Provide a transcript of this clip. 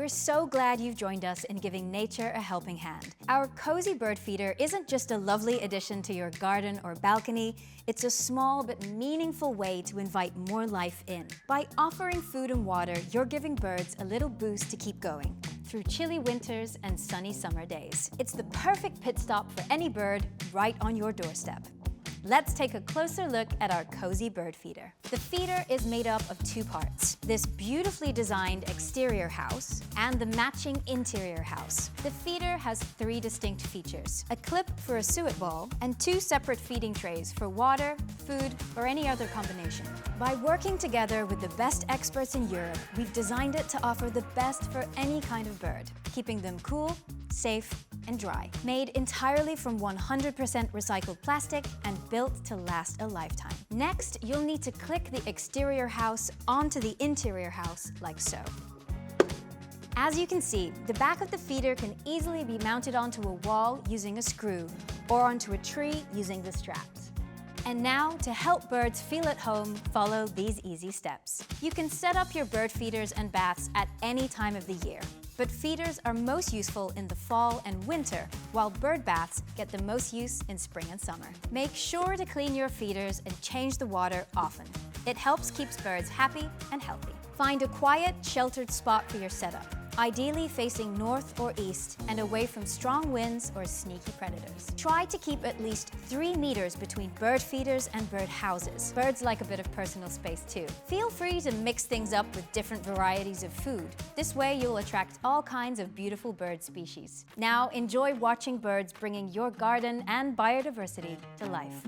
We're so glad you've joined us in giving nature a helping hand. Our cozy bird feeder isn't just a lovely addition to your garden or balcony, it's a small but meaningful way to invite more life in. By offering food and water, you're giving birds a little boost to keep going through chilly winters and sunny summer days. It's the perfect pit stop for any bird right on your doorstep. Let's take a closer look at our cozy bird feeder. The feeder is made up of two parts: this beautifully designed exterior house and the matching interior house. The feeder has three distinct features: a clip for a suet ball and two separate feeding trays for water, food, or any other combination. By working together with the best experts in Europe, we've designed it to offer the best for any kind of bird, keeping them cool, safe, and dry. Made entirely from 100% recycled plastic and built to last a lifetime. Next, you'll need to click the exterior house onto the interior house like so. As you can see, the back of the feeder can easily be mounted onto a wall using a screw or onto a tree using the straps. And now, to help birds feel at home, follow these easy steps. You can set up your bird feeders and baths at any time of the year, but feeders are most useful in the fall and winter, while bird baths get the most use in spring and summer. Make sure to clean your feeders and change the water often. It helps keep birds happy and healthy. Find a quiet, sheltered spot for your setup, ideally facing north or east and away from strong winds or sneaky predators. Try to keep at least 3 meters between bird feeders and bird houses. Birds like a bit of personal space too. Feel free to mix things up with different varieties of food. This way you'll attract all kinds of beautiful bird species. Now enjoy watching birds bringing your garden and biodiversity to life.